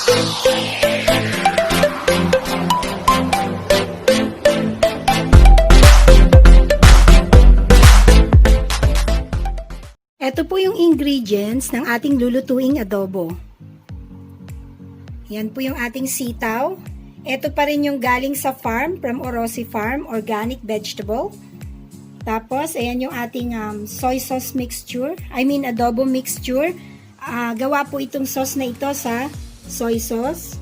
Ito po yung ingredients ng ating lulutuing adobo. Yan po yung ating sitaw. Ito pa rin yung galing sa farm, from Orosi Farm, organic vegetable. Tapos, ayan yung ating soy sauce mixture. Adobo mixture. Gawa po itong sauce na ito sa soy sauce,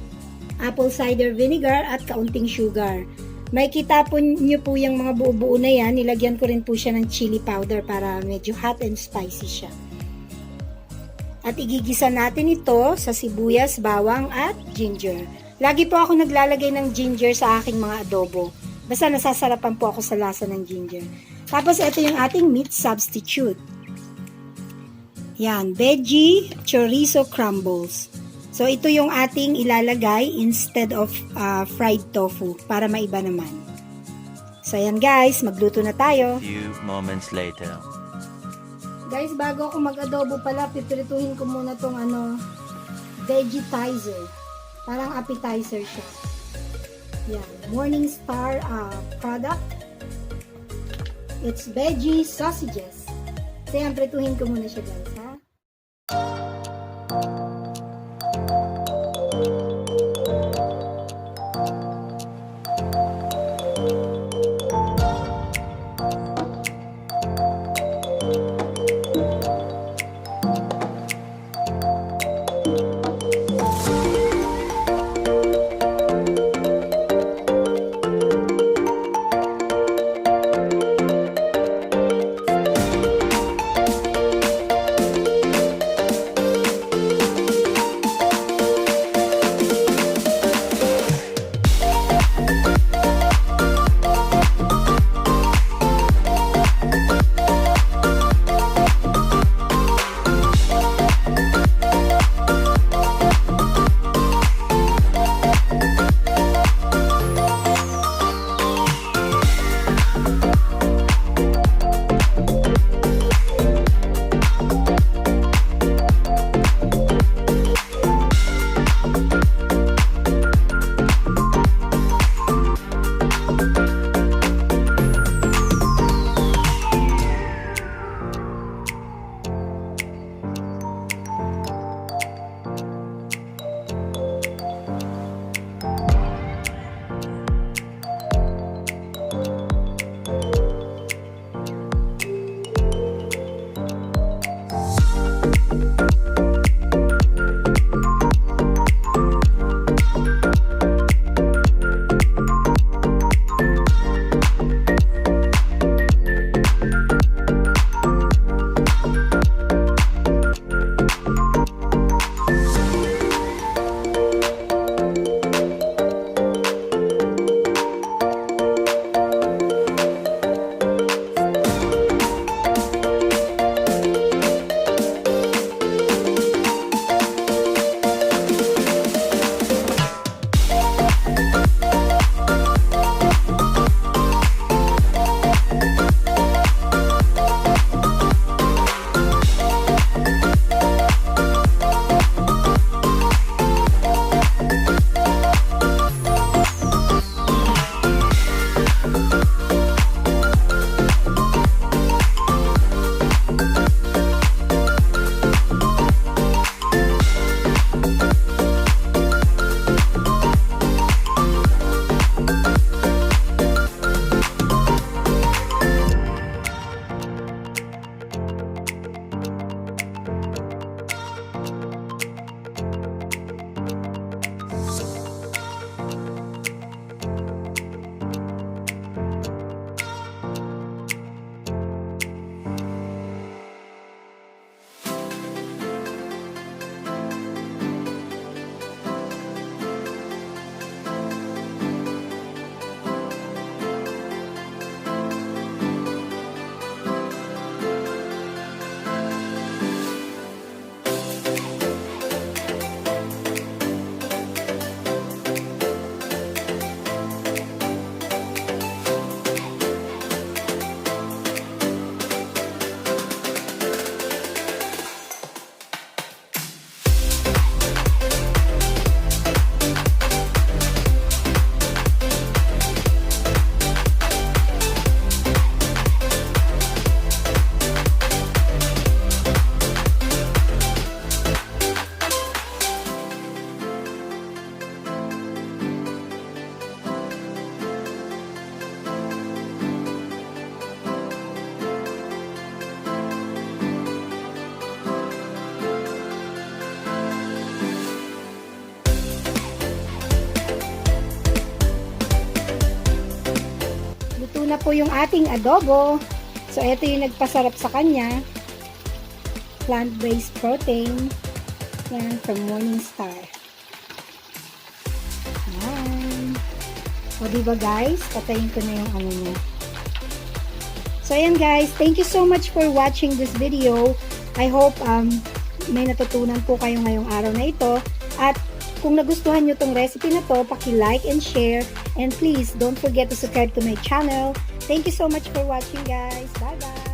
apple cider vinegar, at kaunting sugar. Makikita po nyo po yung mga buo-buo na yan. Nilagyan ko rin po siya ng chili powder para medyo hot and spicy siya. At igigisa natin ito sa sibuyas, bawang, at ginger. Lagi po ako naglalagay ng ginger sa aking mga adobo. Basta nasasarapan po ako sa lasa ng ginger. Tapos ito yung ating meat substitute. Yan, veggie chorizo crumbles. So, ito yung ating ilalagay instead of fried tofu para maiba naman. So, ayan guys, magluto na tayo. Few moments later. Guys, bago ako mag-adobo pala, pipirituhin ko muna tong veggietizer. Parang appetizer siya. Yan, Morning Star product. It's veggie sausages. So, ayan, prituhin ko muna siya guys, ha? po yung ating adobo. So, ito yung nagpasarap sa kanya. Plant-based protein. Yan, from Morningstar. Yan. O, diba guys? Patayin ko na yung ano niya. So, ayan guys. Thank you so much for watching this video. I hope may natutunan po kayo ngayong araw na ito. At kung nagustuhan nyo tong recipe na to, paki-like and share. And please, don't forget to subscribe to my channel. Thank you so much for watching guys. Bye-bye!